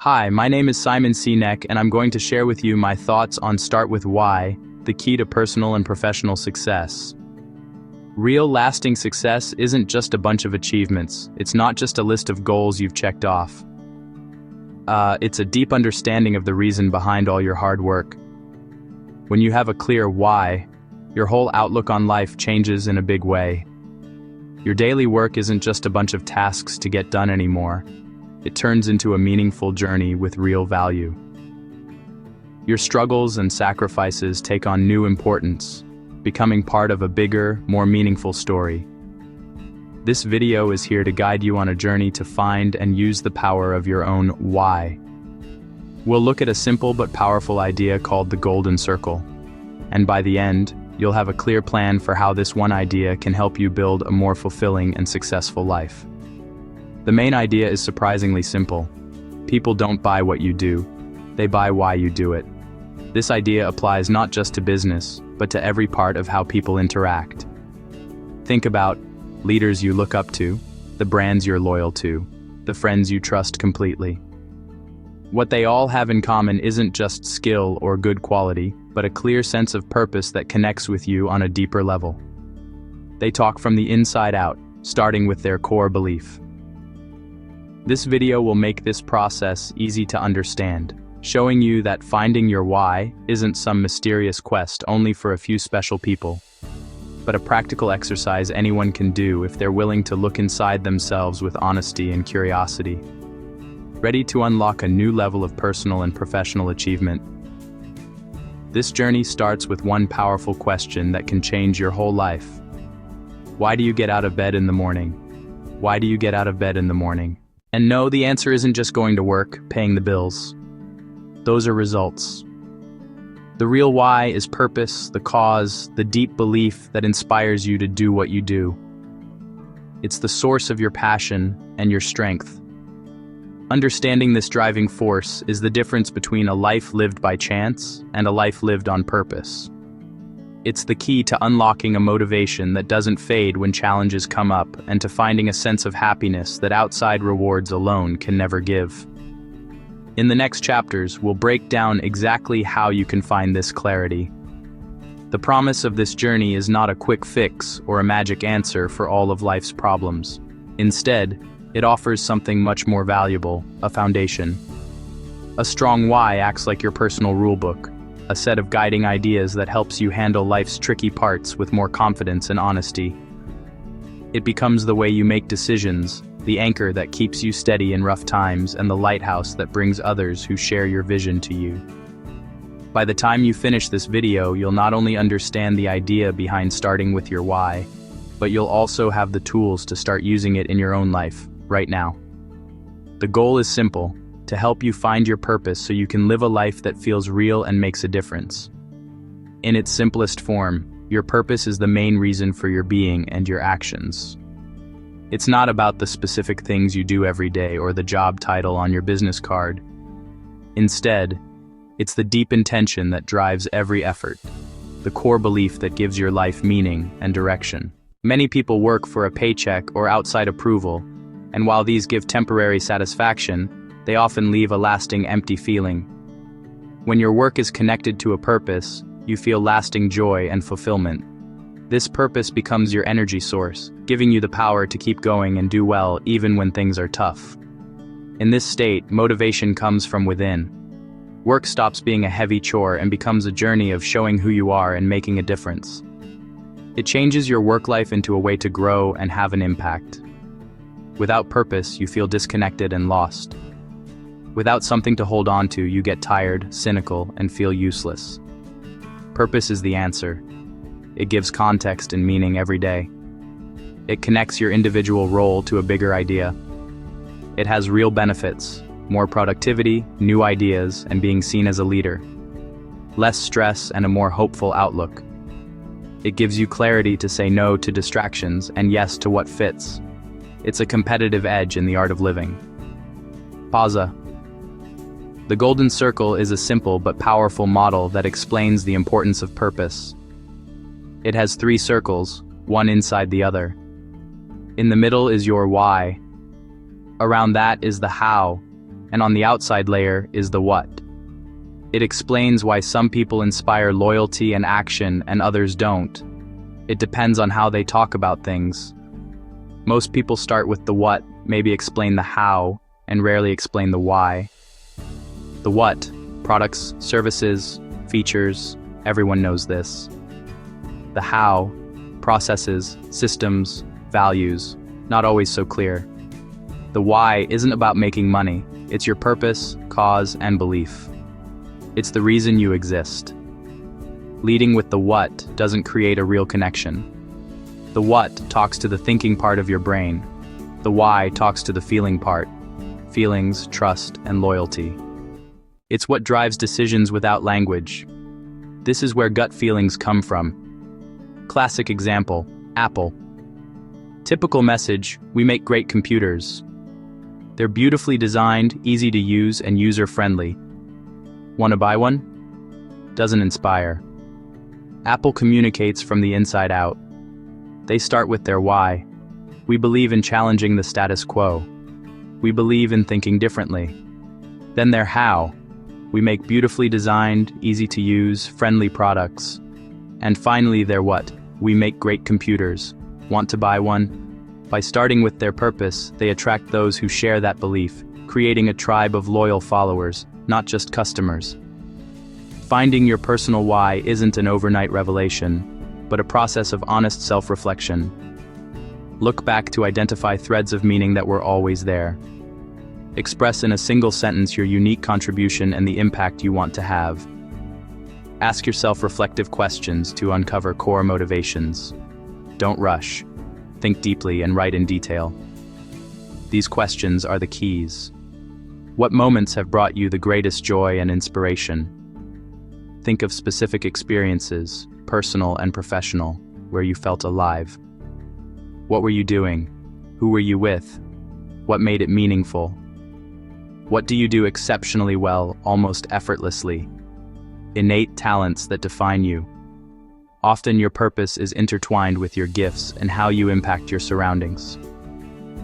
Hi, my name is Simon Sinek, and I'm going to share with you my thoughts on Start With Why, the key to personal and professional success. Real lasting success isn't just a bunch of achievements. It's not just a list of goals you've checked off. It's a deep understanding of the reason behind all your hard work. When you have a clear why, your whole outlook on life changes in a big way. Your daily work isn't just a bunch of tasks to get done anymore. It turns into a meaningful journey with real value. Your struggles and sacrifices take on new importance, becoming part of a bigger, more meaningful story. This video is here to guide you on a journey to find and use the power of your own why. We'll look at a simple but powerful idea called the Golden Circle. And by the end, you'll have a clear plan for how this one idea can help you build a more fulfilling and successful life. The main idea is surprisingly simple. People don't buy what you do, they buy why you do it. This idea applies not just to business, but to every part of how people interact. Think about leaders you look up to, the brands you're loyal to, the friends you trust completely. What they all have in common isn't just skill or good quality, but a clear sense of purpose that connects with you on a deeper level. They talk from the inside out, starting with their core belief. This video will make this process easy to understand, showing you that finding your why isn't some mysterious quest only for a few special people, but a practical exercise anyone can do if they're willing to look inside themselves with honesty and curiosity. Ready to unlock a new level of personal and professional achievement? This journey starts with one powerful question that can change your whole life. Why do you get out of bed in the morning? Why do you get out of bed in the morning? And no, the answer isn't just going to work, paying the bills. Those are results. The real why is purpose, the cause, the deep belief that inspires you to do what you do. It's the source of your passion and your strength. Understanding this driving force is the difference between a life lived by chance and a life lived on purpose. It's the key to unlocking a motivation that doesn't fade when challenges come up and to finding a sense of happiness that outside rewards alone can never give. In the next chapters, we'll break down exactly how you can find this clarity. The promise of this journey is not a quick fix or a magic answer for all of life's problems. Instead, it offers something much more valuable, a foundation. A strong why acts like your personal rulebook, a set of guiding ideas that helps you handle life's tricky parts with more confidence and honesty. It becomes the way you make decisions, the anchor that keeps you steady in rough times, and the lighthouse that brings others who share your vision to you. By the time you finish this video, you'll not only understand the idea behind starting with your why, but you'll also have the tools to start using it in your own life, right now. The goal is simple: to help you find your purpose so you can live a life that feels real and makes a difference. In its simplest form, your purpose is the main reason for your being and your actions. It's not about the specific things you do every day or the job title on your business card. Instead, it's the deep intention that drives every effort, the core belief that gives your life meaning and direction. Many people work for a paycheck or outside approval, and while these give temporary satisfaction, they often leave a lasting empty feeling. When your work is connected to a purpose, you feel lasting joy and fulfillment. This purpose becomes your energy source, giving you the power to keep going and do well even when things are tough. In this state, motivation comes from within. Work stops being a heavy chore and becomes a journey of showing who you are and making a difference. It changes your work life into a way to grow and have an impact. Without purpose, you feel disconnected and lost. Without something to hold on to, you get tired, cynical, and feel useless. Purpose is the answer. It gives context and meaning every day. It connects your individual role to a bigger idea. It has real benefits: more productivity, new ideas, and being seen as a leader. Less stress and a more hopeful outlook. It gives you clarity to say no to distractions and yes to what fits. It's a competitive edge in the art of living. Pausa. The Golden Circle is a simple but powerful model that explains the importance of purpose. It has 3 circles, one inside the other. In the middle is your why. Around that is the how, And on the outside layer is the what. It explains why some people inspire loyalty and action and others don't. It depends on how they talk about things. Most people start with the what, maybe explain the how, and rarely explain the why. The what, products, services, features, everyone knows this. The how, processes, systems, values, not always so clear. The why isn't about making money, it's your purpose, cause, and belief. It's the reason you exist. Leading with the what doesn't create a real connection. The what talks to the thinking part of your brain. The why talks to the feeling part. Feelings, trust, and loyalty. It's what drives decisions without language. This is where gut feelings come from. Classic example, Apple. Typical message, we make great computers. They're beautifully designed, easy to use, and user-friendly. Want to buy one? Doesn't inspire. Apple communicates from the inside out. They start with their why. We believe in challenging the status quo. We believe in thinking differently. Then their how. We make beautifully designed, easy to use, friendly products. And finally their what. We make great computers. Want to buy one? By starting with their purpose, they attract those who share that belief, creating a tribe of loyal followers, not just customers. Finding your personal why isn't an overnight revelation, but a process of honest self-reflection. Look back to identify threads of meaning that were always there. Express in a single sentence your unique contribution and the impact you want to have. Ask yourself reflective questions to uncover core motivations. Don't rush. Think deeply and write in detail. These questions are the keys. What moments have brought you the greatest joy and inspiration? Think of specific experiences, personal and professional, where you felt alive. What were you doing? Who were you with? What made it meaningful? What do you do exceptionally well, almost effortlessly? Innate talents that define you. Often your purpose is intertwined with your gifts and how you impact your surroundings.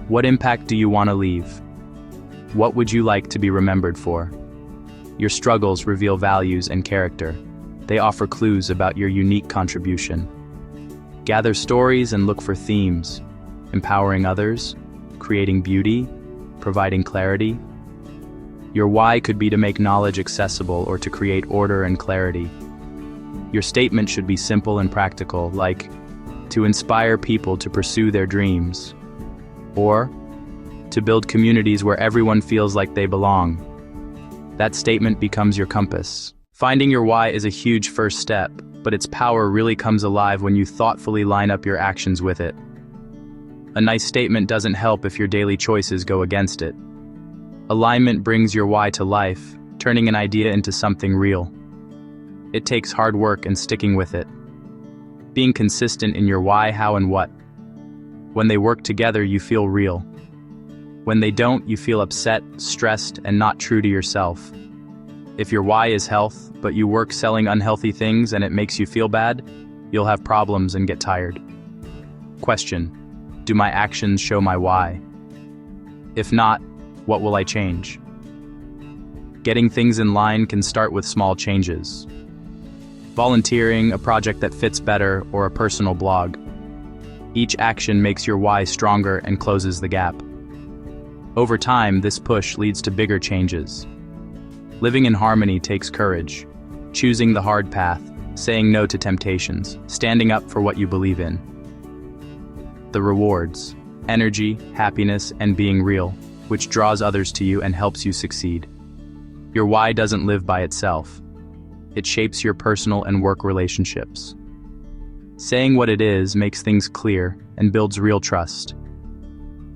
What impact do you want to leave? What would you like to be remembered for? Your struggles reveal values and character. They offer clues about your unique contribution. Gather stories and look for themes. Empowering others, creating beauty, providing clarity. Your why could be to make knowledge accessible or to create order and clarity. Your statement should be simple and practical, like, to inspire people to pursue their dreams, or to build communities where everyone feels like they belong. That statement becomes your compass. Finding your why is a huge first step, but its power really comes alive when you thoughtfully line up your actions with it. A nice statement doesn't help if your daily choices go against it. Alignment brings your why to life, turning an idea into something real. It takes hard work and sticking with it. Being consistent in your why, how, and what. When they work together, you feel real. When they don't, you feel upset, stressed, and not true to yourself. If your why is health, but you work selling unhealthy things and it makes you feel bad, you'll have problems and get tired. Question: do my actions show my why? If not, what will I change? Getting things in line can start with small changes. Volunteering, a project that fits better, or a personal blog. Each action makes your why stronger and closes the gap. Over time, this push leads to bigger changes. Living in harmony takes courage. Choosing the hard path, saying no to temptations, standing up for what you believe in. The rewards: energy, happiness, and being real, which draws others to you and helps you succeed. Your why doesn't live by itself. It shapes your personal and work relationships. Saying what it is makes things clear and builds real trust.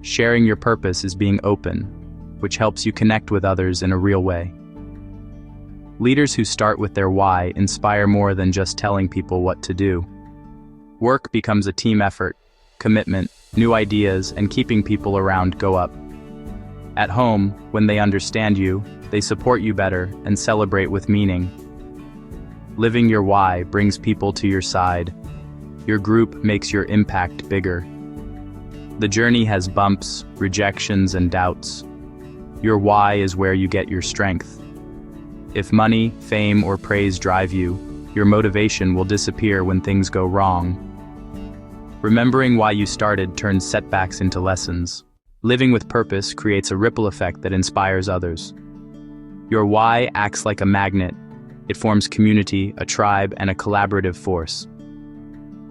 Sharing your purpose is being open, which helps you connect with others in a real way. Leaders who start with their why inspire more than just telling people what to do. Work becomes a team effort, commitment, new ideas, and keeping people around go up. At home, when they understand you, they support you better and celebrate with meaning. Living your why brings people to your side. Your group makes your impact bigger. The journey has bumps, rejections, and doubts. Your why is where you get your strength. If money, fame, or praise drive you, your motivation will disappear when things go wrong. Remembering why you started turns setbacks into lessons. Living with purpose creates a ripple effect that inspires others. Your why acts like a magnet. It forms community, a tribe, and a collaborative force.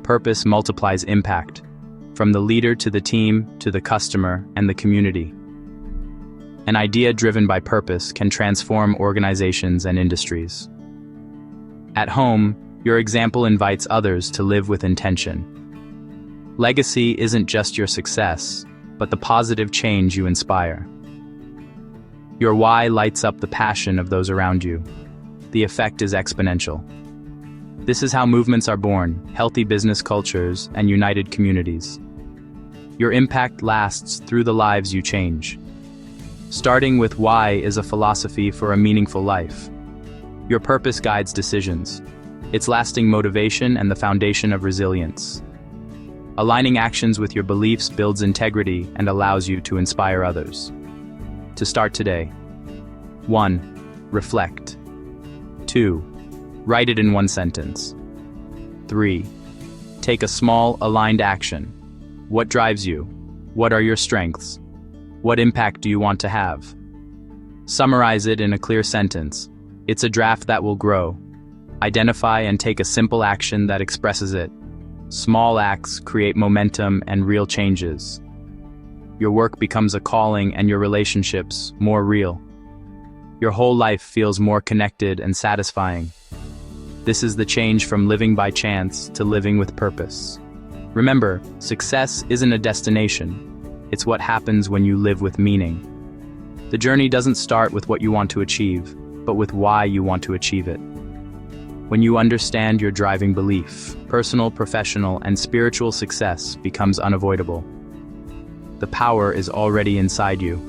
Purpose multiplies impact, from the leader to the team to the customer and the community. An idea driven by purpose can transform organizations and industries. At home, your example invites others to live with intention. Legacy isn't just your success, but the positive change you inspire. Your why lights up the passion of those around you. The effect is exponential. This is how movements are born, healthy business cultures, and united communities. Your impact lasts through the lives you change. Starting with why is a philosophy for a meaningful life. Your purpose guides decisions. It's lasting motivation and the foundation of resilience. Aligning actions with your beliefs builds integrity and allows you to inspire others. To start today. 1. Reflect. 2. Write it in one sentence. 3. Take a small, aligned action. What drives you? What are your strengths? What impact do you want to have? Summarize it in a clear sentence. It's a draft that will grow. Identify and take a simple action that expresses it. Small acts create momentum and real changes. Your work becomes a calling and your relationships more real. Your whole life feels more connected and satisfying. This is the change from living by chance to living with purpose. Remember, success isn't a destination. It's what happens when you live with meaning. The journey doesn't start with what you want to achieve, but with why you want to achieve it. When you understand your driving belief, personal, professional, and spiritual success becomes unavoidable. The power is already inside you.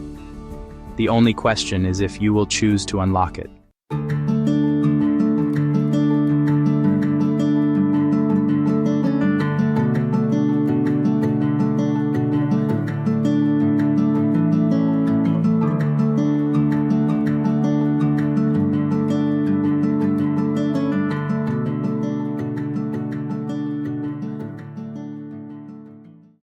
The only question is if you will choose to unlock it.